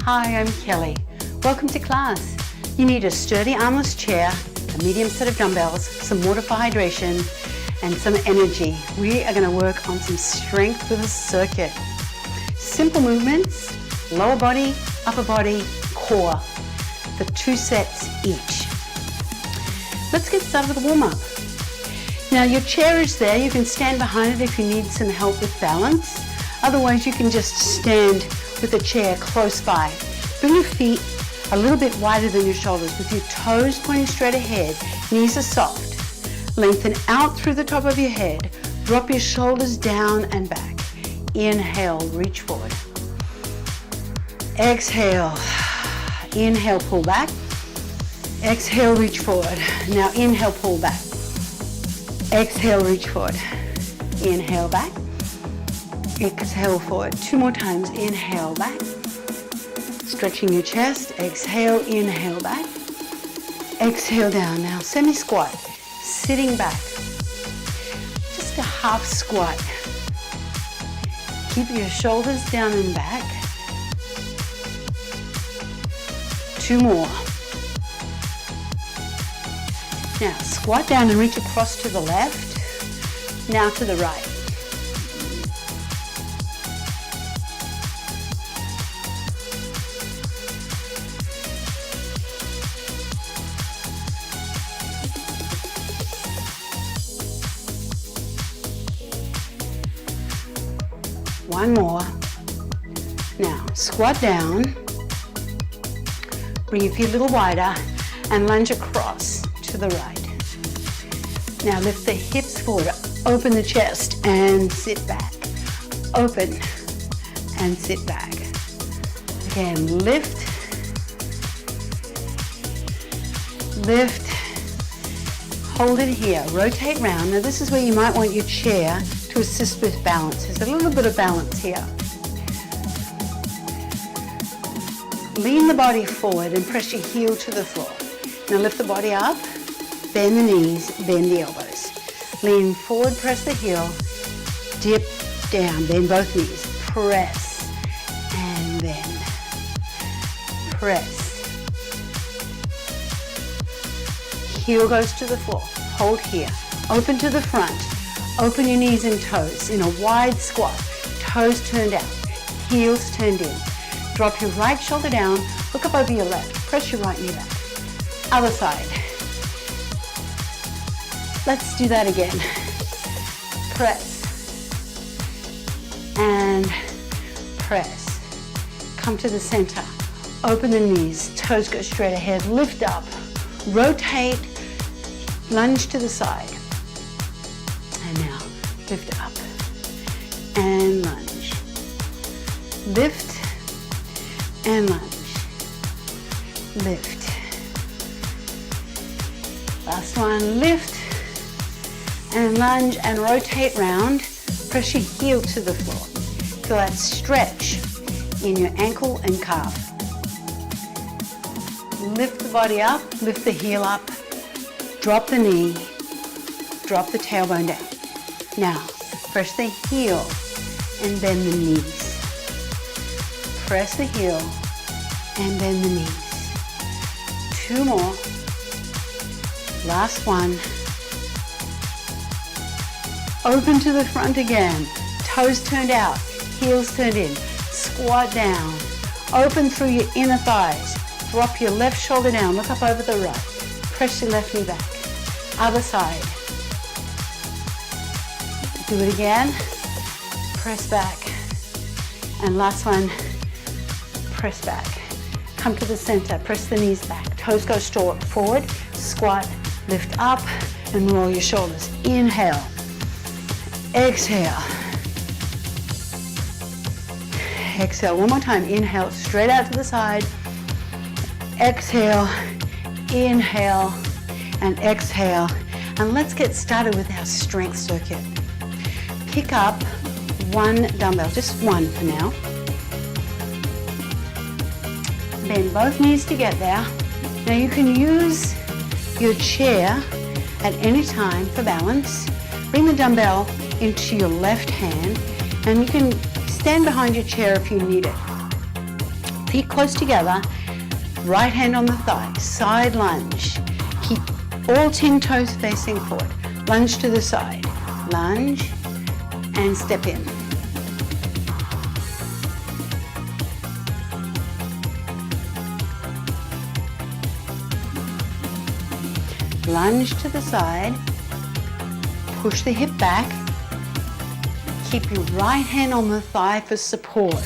Hi, I'm Kelly. Welcome to class. You need a sturdy armless chair, a medium set of dumbbells, some water for hydration, and some energy. We are going to work on some strength with a circuit. Simple movements, lower body, upper body, core, for 2 sets each. Let's get started with a warm-up. Now your chair is there, you can stand behind it if you need some help with balance. Otherwise you can just stand with the chair close by. Bring your feet a little bit wider than your shoulders with your toes pointing straight ahead, knees are soft. Lengthen out through the top of your head, drop your shoulders down and back. Inhale, reach forward. Exhale, inhale, pull back. Exhale, reach forward. Now inhale, pull back. Exhale, reach forward. Inhale, back. Exhale, forward. 2 more times. Inhale, back. Stretching your chest. Exhale, inhale, back. Exhale, down. Now semi-squat. Sitting back. Just a half squat. Keep your shoulders down and back. 2 more. Now squat down and reach across to the left. Now to the right. One more. Now squat down, bring your feet a little wider and lunge across to the right. Now lift the hips forward, open the chest and sit back. Open and sit back. Again, lift, lift, hold it here, rotate round. Now this is where you might want your chair to assist with balance. There's a little bit of balance here. Lean the body forward and press your heel to the floor. Now lift the body up, bend the knees, bend the elbows. Lean forward, press the heel, dip down, bend both knees. Press and bend. Press. Heel goes to the floor. Hold here. Open to the front. Open your knees and toes in a wide squat. Toes turned out. Heels turned in. Drop your right shoulder down. Look up over your left. Press your right knee back. Other side. Let's do that again. Press. And press. Come to the center. Open the knees. Toes go straight ahead. Lift up. Rotate. Lunge to the side. And now, lift up and lunge. Lift and lunge. Lift. Last one, lift and lunge and rotate round. Press your heel to the floor. Feel that stretch in your ankle and calf. Lift the body up, lift the heel up, drop the knee, drop the tailbone down. Now, press the heel and bend the knees. Press the heel and bend the knees. 2 more. Last one. Open to the front again. Toes turned out, heels turned in. Squat down. Open through your inner thighs. Drop your left shoulder down. Look up over the right. Press your left knee back. Other side. Do it again. Press back. And last one, press back. Come to the center, press the knees back. Toes go forward, squat, lift up, and roll your shoulders. Inhale. Exhale. Exhale. One more time. Inhale, straight out to the side. Exhale, inhale, and exhale. And let's get started with our strength circuit. Pick up 1 dumbbell, just 1 for now. Bend both knees to get there. Now you can use your chair at any time for balance. Bring the dumbbell into your left hand and you can stand behind your chair if you need it. Feet close together, right hand on the thigh, side lunge. Keep all 10 toes facing forward. Lunge to the side, lunge, and step in. Lunge to the side, push the hip back, keep your right hand on the thigh for support.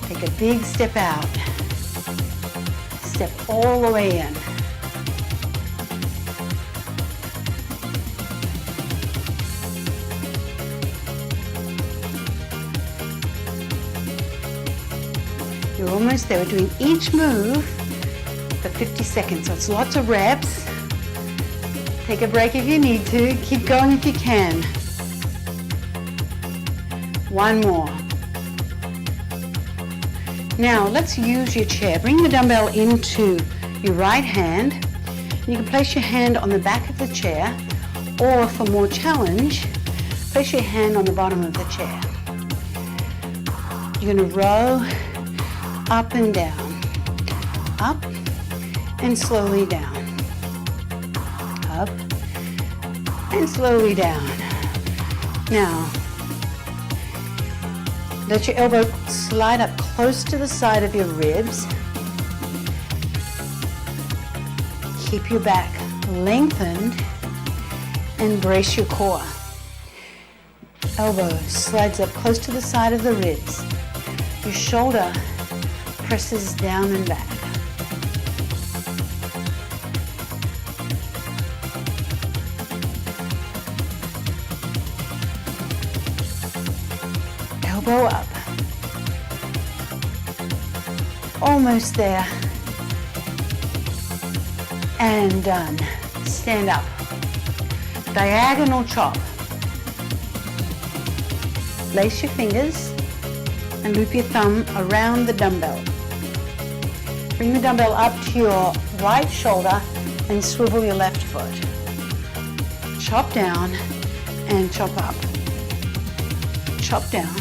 Take a big step out, step all the way in. You're almost there. We're doing each move for 50 seconds, so it's lots of reps. Take a break if you need to. Keep going if you can. One more. Now let's use your chair. Bring the dumbbell into your right hand. You can place your hand on the back of the chair, or for more challenge, place your hand on the bottom of the chair. You're going to row up and down, up and slowly down, up and slowly down. Now, let your elbow slide up close to the side of your ribs. Keep your back lengthened and brace your core. Elbow slides up close to the side of the ribs. Your shoulder presses down and back. Elbow up. Almost there. And done. Stand up. Diagonal chop. Lace your fingers and loop your thumb around the dumbbell. Bring the dumbbell up to your right shoulder and swivel your left foot. Chop down and chop up. Chop down.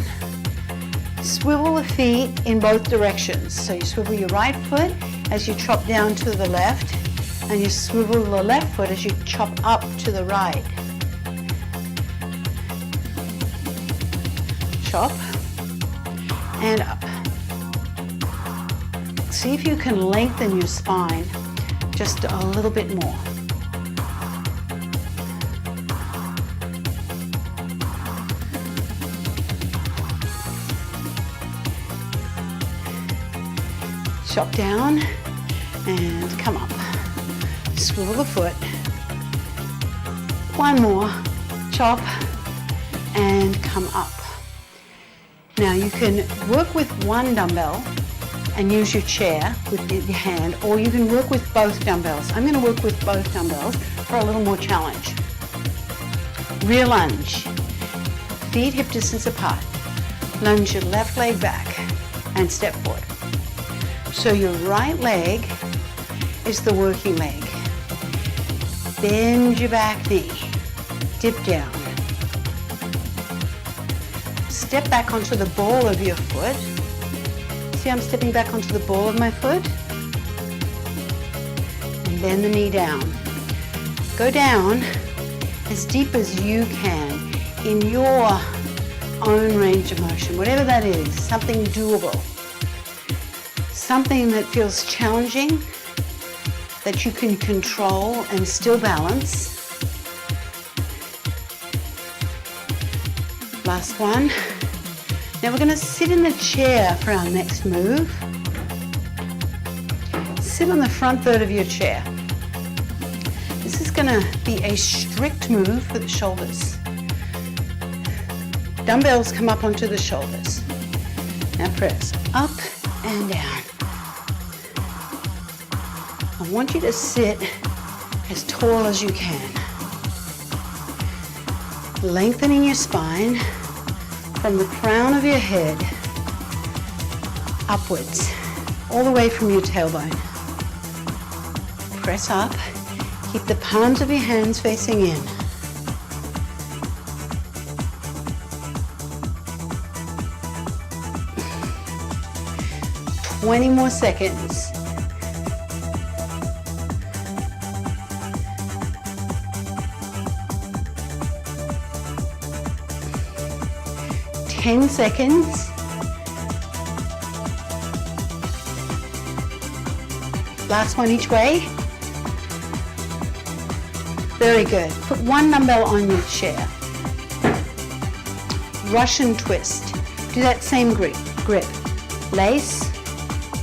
Swivel the feet in both directions. So you swivel your right foot as you chop down to the left, and you swivel the left foot as you chop up to the right. Chop and up. See if you can lengthen your spine just a little bit more. Chop down and come up. Swivel the foot. One more. Chop and come up. Now you can work with one dumbbell and use your chair with your hand, or you can work with both dumbbells. I'm going to work with both dumbbells for a little more challenge. Rear lunge. Feet hip distance apart. Lunge your left leg back and step forward. So your right leg is the working leg. Bend your back knee. Dip down. Step back onto the ball of your foot. See, I'm stepping back onto the ball of my foot. And bend the knee down. Go down as deep as you can in your own range of motion, whatever that is, something doable. Something that feels challenging, that you can control and still balance. Last one. Now we're going to sit in the chair for our next move. Sit on the front third of your chair. This is going to be a strict move for the shoulders. Dumbbells come up onto the shoulders. Now press up and down. I want you to sit as tall as you can. Lengthening your spine from the crown of your head upwards, all the way from your tailbone. Press up. Keep the palms of your hands facing in. 20 more seconds. Ten seconds. Last one each way. Very good. Put one dumbbell on your chair. Russian twist. Do that same grip. Lace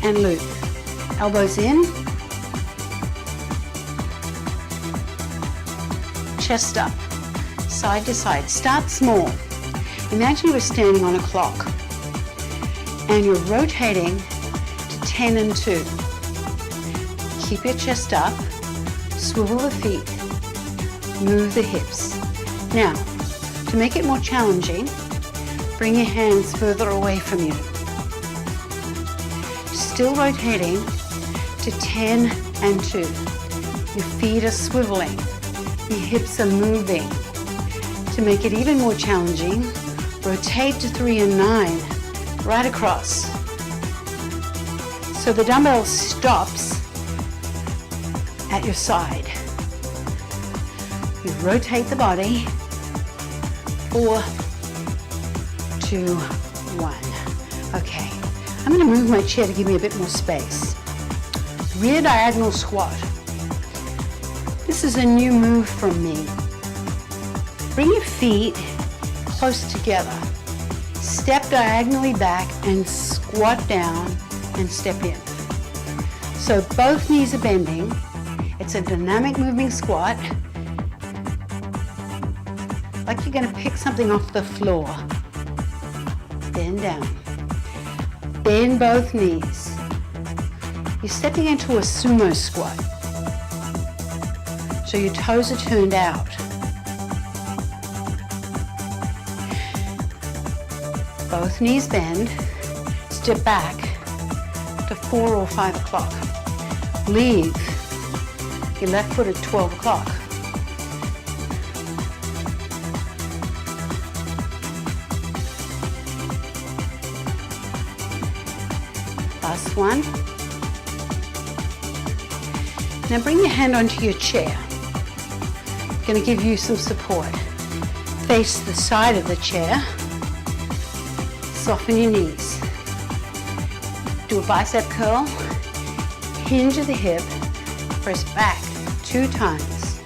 and loop. Elbows in. Chest up. Side to side. Start small. Imagine you're standing on a clock and you're rotating to 10 and 2. Keep your chest up, swivel the feet, move the hips. Now, to make it more challenging, bring your hands further away from you. Still rotating to 10 and 2. Your feet are swiveling, your hips are moving. To make it even more challenging, rotate to 3 and 9, right across. So the dumbbell stops at your side. You rotate the body, 4, 2, 1. Okay, I'm going to move my chair to give me a bit more space. Rear diagonal squat. This is a new move from me. Bring your feet close together. Step diagonally back and squat down and step in. So both knees are bending. It's a dynamic moving squat. Like you're going to pick something off the floor. Bend down. Bend both knees. You're stepping into a sumo squat. So your toes are turned out. Both knees bend, step back to 4 or 5 o'clock. Leave your left foot at 12 o'clock. Last one. Now bring your hand onto your chair. I'm going to give you some support. Face the side of the chair. Soften your knees. Do a bicep curl. Hinge at the hip. Press back 2 times.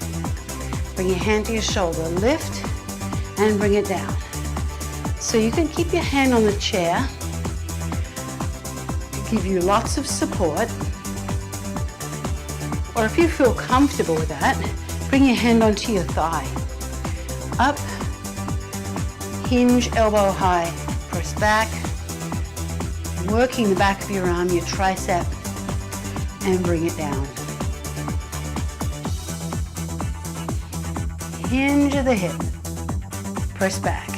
Bring your hand to your shoulder. Lift and bring it down. So you can keep your hand on the chair. Give you lots of support. Or if you feel comfortable with that, bring your hand onto your thigh. Up. Hinge elbow high. Press back, working the back of your arm, your tricep, and bring it down. Hinge of the hip, press back,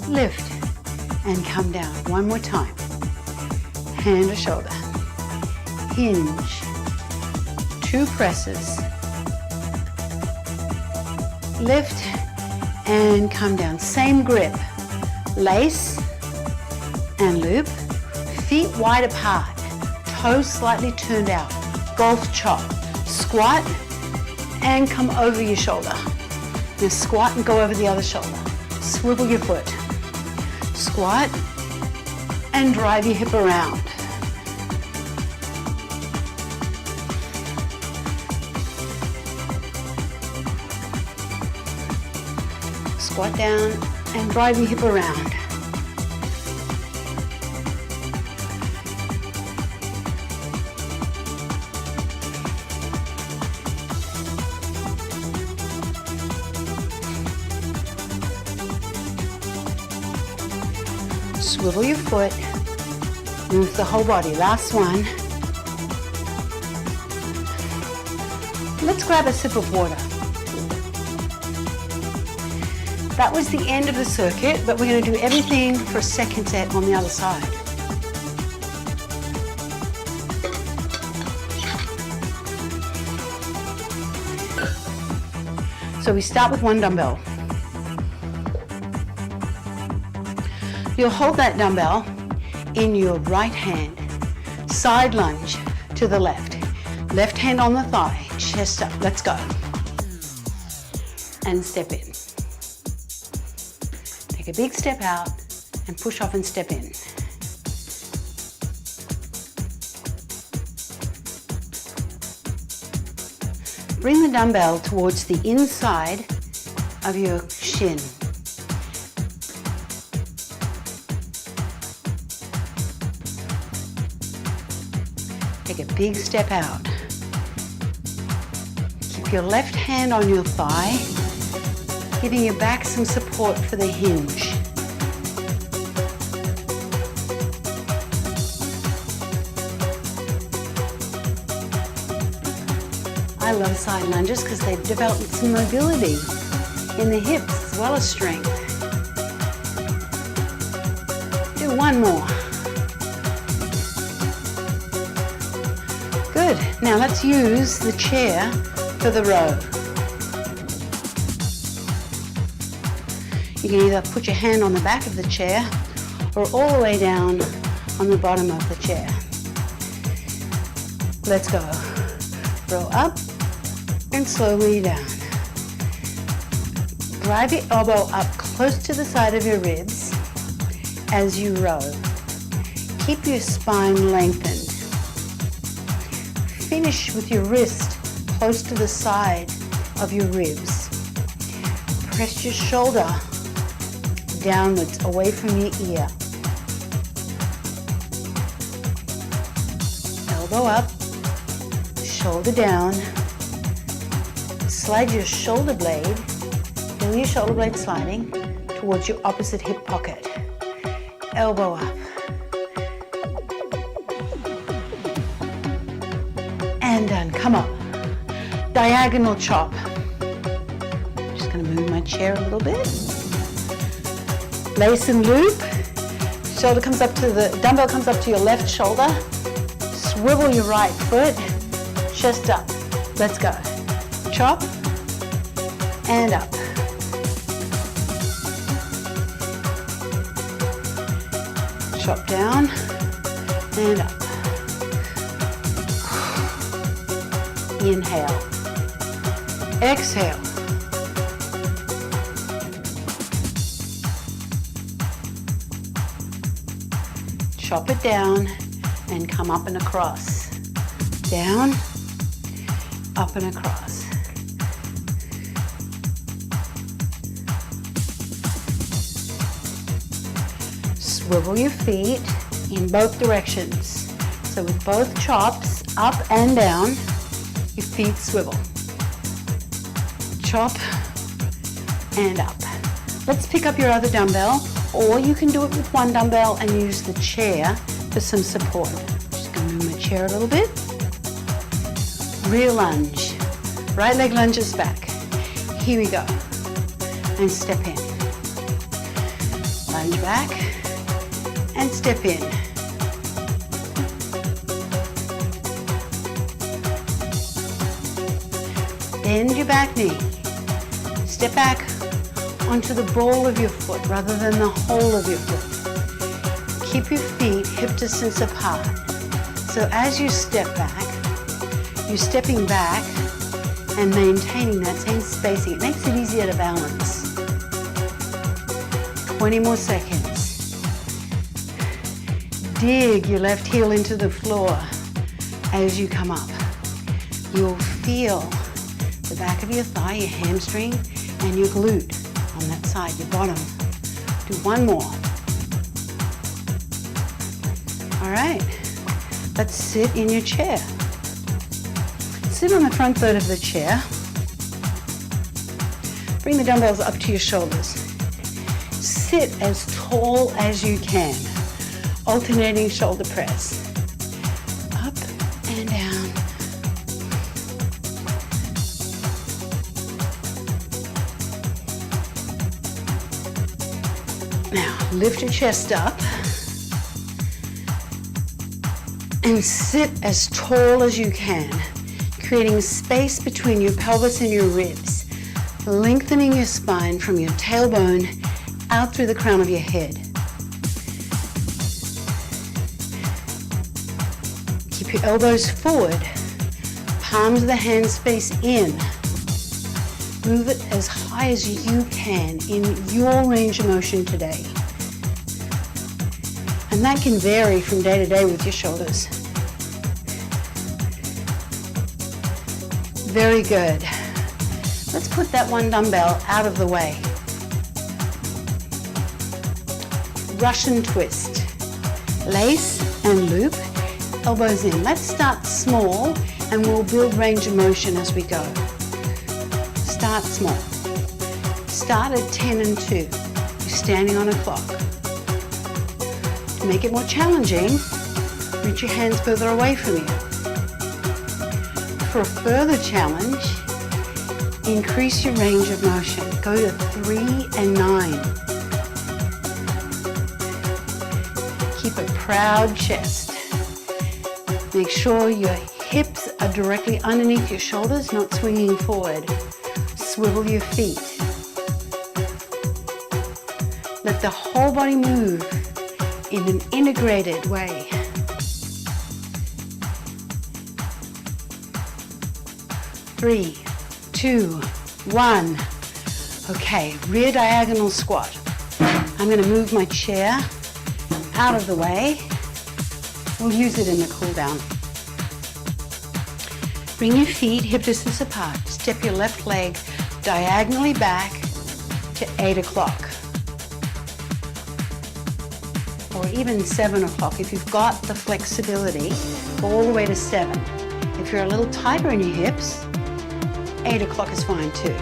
lift, and come down. One more time. Hand to shoulder, hinge, 2 presses, lift, and come down. Same grip. Lace and loop. Feet wide apart. Toes slightly turned out. Golf chop. Squat and come over your shoulder. Now squat and go over the other shoulder. Swivel your foot. Squat and drive your hip around. Squat down and drive your hip around. Swivel your foot, move the whole body. Last one. Let's grab a sip of water. That was the end of the circuit, but we're going to do everything for a second set on the other side. So we start with 1 dumbbell. You'll hold that dumbbell in your right hand. Side lunge to the left. Left hand on the thigh, chest up. Let's go. And step in. Take a big step out and push off and step in. Bring the dumbbell towards the inside of your shin. Take a big step out. Keep your left hand on your thigh, giving your back some support for the hinge. I love side lunges because they've developed some mobility in the hips as well as strength. Do one more. Good. Now let's use the chair for the row. You can either put your hand on the back of the chair or all the way down on the bottom of the chair. Let's go. Roll up and slowly down. Drive your elbow up close to the side of your ribs as you row. Keep your spine lengthened. Finish with your wrist close to the side of your ribs. Press your shoulder downwards away from your ear. Elbow up, shoulder down. Slide your shoulder blade, feel your shoulder blade sliding towards your opposite hip pocket. Elbow up. And done. Come up. Diagonal chop. Just going to move my chair a little bit. Lace and loop. Shoulder comes up to the dumbbell comes up to your left shoulder. Swivel your right foot. Chest up. Let's go. Chop and up. Chop down and up. Inhale. Exhale. Chop it down and come up and across. Down, up and across. Swivel your feet in both directions. So with both chops, up and down, your feet swivel. Chop and up. Let's pick up your other dumbbell, or you can do it with one dumbbell and use the chair for some support. Just gonna move my chair a little bit. Rear lunge. Right leg lunges back. Here we go. And step in. Lunge back and step in. Bend your back knee. Step back onto the ball of your foot rather than the whole of your foot. Keep your feet hip distance apart. So as you step back, you're stepping back and maintaining that same spacing. It makes it easier to balance. 20 more seconds. Dig your left heel into the floor as you come up. You'll feel the back of your thigh, your hamstring, and your glute on that side, your bottom. Do one more. All right, let's sit in your chair. Sit on the front third of the chair. Bring the dumbbells up to your shoulders. Sit as tall as you can, alternating shoulder press. Up and down. Now, lift your chest up and sit as tall as you can, creating space between your pelvis and your ribs, lengthening your spine from your tailbone out through the crown of your head. Keep your elbows forward, palms of the hands face in. Move it as high as you can in your range of motion today. And that can vary from day to day with your shoulders. Very good. Let's put that one dumbbell out of the way. Russian twist. Lace and loop, elbows in. Let's start small and we'll build range of motion as we go. Start small. Start at 10 and 2. You're standing on a clock. To make it more challenging, reach your hands further away from you. For a further challenge, increase your range of motion. Go to 3 and 9. Keep a proud chest. Make sure your hips are directly underneath your shoulders, not swinging forward. Swivel your feet. Let the whole body move in an integrated way. Three, 2, 1. Okay, rear diagonal squat. I'm going to move my chair out of the way. We'll use it in the cool down. Bring your feet hip distance apart. Step your left leg diagonally back to 8 o'clock. Or even 7 o'clock if you've got the flexibility. Go all the way to 7. If you're a little tighter in your hips, 8 o'clock is fine too.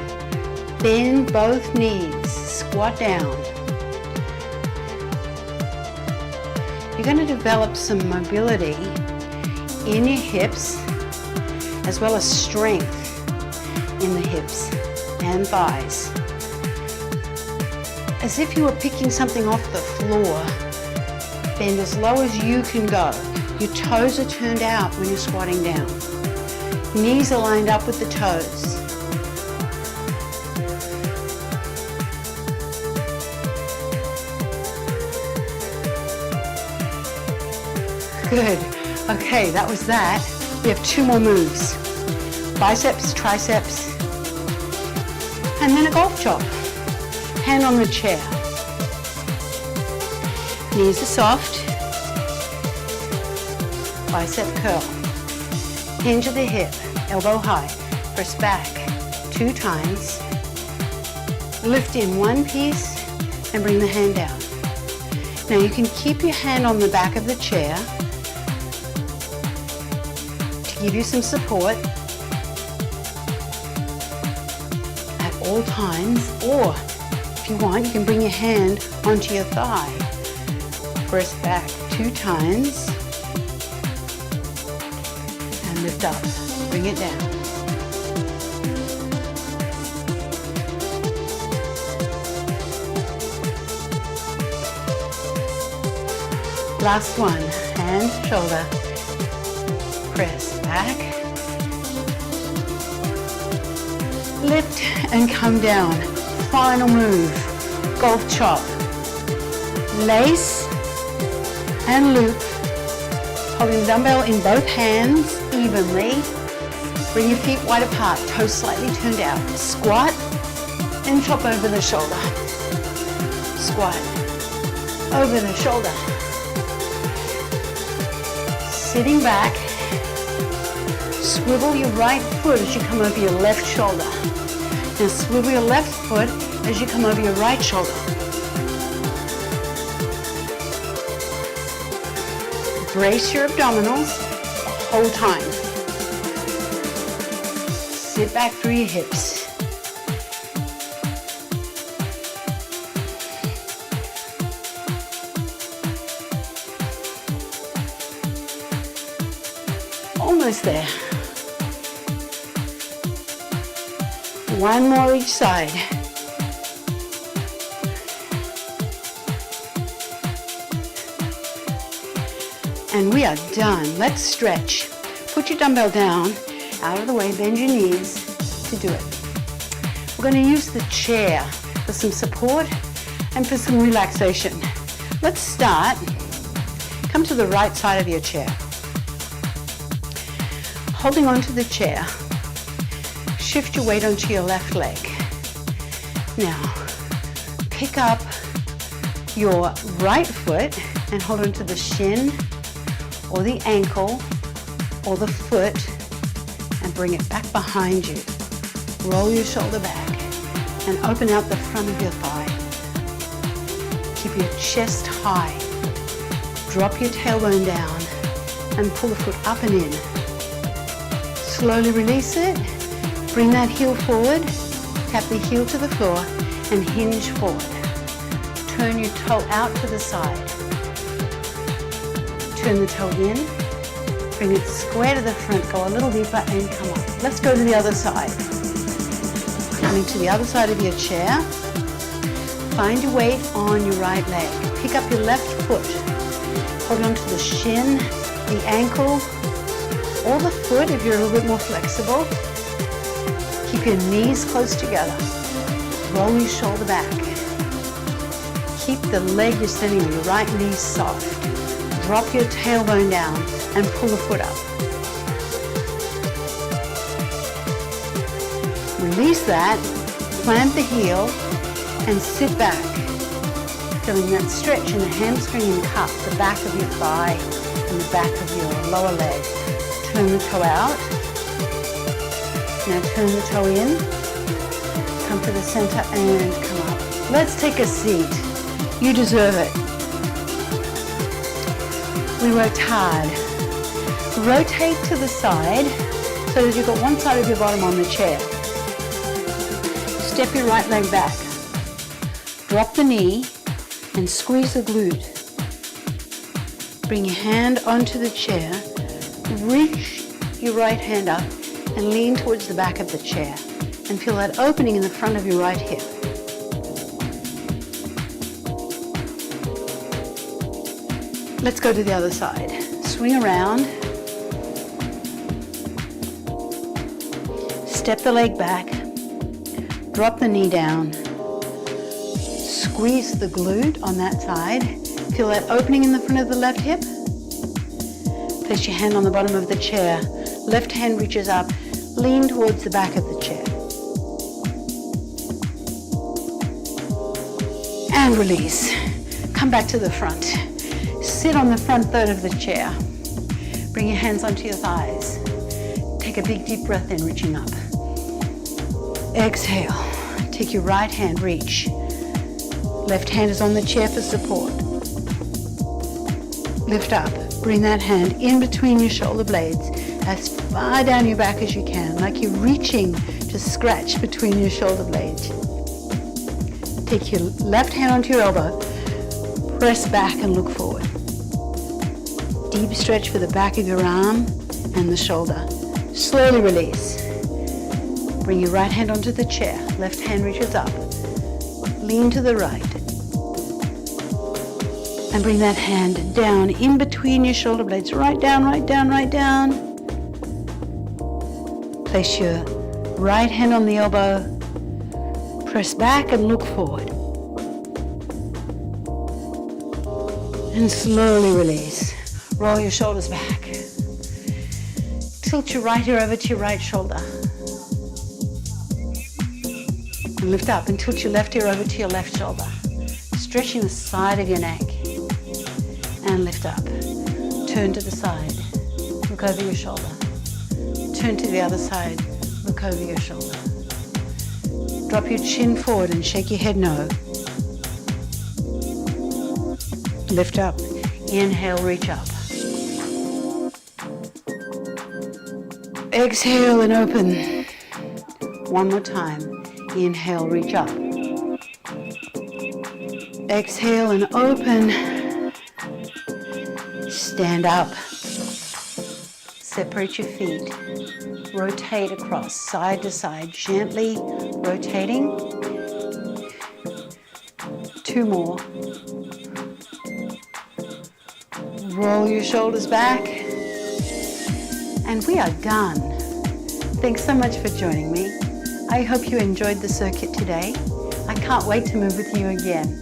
Bend both knees, squat down. You're going to develop some mobility in your hips as well as strength in the hips and thighs. As if you were picking something off the floor, bend as low as you can go. Your toes are turned out when you're squatting down. Knees are lined up with the toes. Good. Okay, that was that. We have 2 more moves. Biceps, triceps, and then a golf chop. Hand on the chair. Knees are soft. Bicep curl. Hinge at the hip, elbow high. Press back 2 times. Lift in one piece and bring the hand down. Now you can keep your hand on the back of the chair to give you some support at all times, or if you want, you can bring your hand onto your thigh. Press back 2 times and lift up. Bring it down. Last one, hand, shoulder, press back, lift and come down. Final move, golf chop, lace and loop, holding the dumbbell in both hands evenly. Bring your feet wide apart, toes slightly turned out. Squat and chop over the shoulder. Squat, over the shoulder. Sitting back, swivel your right foot as you come over your left shoulder. Now swivel your left foot as you come over your right shoulder. Brace your abdominals the whole time. Sit back through your hips. Almost there. One more each side. And we are done. Let's stretch. Put your dumbbell down, out of the way, bend your knees to do it. We're going to use the chair for some support and for some relaxation. Let's start. Come to the right side of your chair. Holding onto the chair, shift your weight onto your left leg. Now, pick up your right foot and hold onto the shin or the ankle or the foot and bring it back behind you. Roll your shoulder back and open out the front of your thigh. Keep your chest high. Drop your tailbone down and pull the foot up and in. Slowly release it. Bring that heel forward. Tap the heel to the floor and hinge forward. Turn your toe out to the side. Turn the toe in. Bring it square to the front. Go a little deeper and come up. Let's go to the other side. Coming to the other side of your chair. Find your weight on your right leg. Pick up your left foot. Hold on to the shin, the ankle, or the foot if you're a little bit more flexible. Keep your knees close together. Roll your shoulder back. Keep the leg you're standing on, your right knee soft. Drop your tailbone down and pull the foot up. Release that, plant the heel, and sit back. Feeling that stretch in the hamstring and calf, the back of your thigh and the back of your lower leg. Turn the toe out. Now turn the toe in. Come to the center and come up. Let's take a seat. You deserve it. We worked hard. Rotate to the side so that you've got one side of your bottom on the chair. Step your right leg back. Drop the knee and squeeze the glute. Bring your hand onto the chair. Reach your right hand up and lean towards the back of the chair. And feel that opening in the front of your right hip. Let's go to the other side. Swing around. Step the leg back. Drop the knee down. Squeeze the glute on that side. Feel that opening in the front of the left hip. Place your hand on the bottom of the chair. Left hand reaches up. Lean towards the back of the chair. And release. Come back to the front. Sit on the front third of the chair. Bring your hands onto your thighs. Take a big deep breath in, reaching up. Exhale. Take your right hand, reach. Left hand is on the chair for support. Lift up. Bring that hand in between your shoulder blades as far down your back as you can, like you're reaching to scratch between your shoulder blades. Take your left hand onto your elbow. Press back and look forward. Deep stretch for the back of your arm and the shoulder. Slowly release. Bring your right hand onto the chair. Left hand reaches up. Lean to the right. And bring that hand down in between your shoulder blades. Right down, right down, right down. Place your right hand on the elbow. Press back and look forward. And slowly release. Roll your shoulders back. Tilt your right ear over to your right shoulder. And lift up and tilt your left ear over to your left shoulder. Stretching the side of your neck. And lift up. Turn to the side. Look over your shoulder. Turn to the other side. Look over your shoulder. Drop your chin forward and shake your head no. Lift up. Inhale, reach up. Exhale and open. One more time. Inhale, reach up. Exhale and open. Stand up. Separate your feet. Rotate across side to side, gently rotating. 2 more. Roll your shoulders back. And we are done. Thanks so much for joining me. I hope you enjoyed the circuit today. I can't wait to move with you again.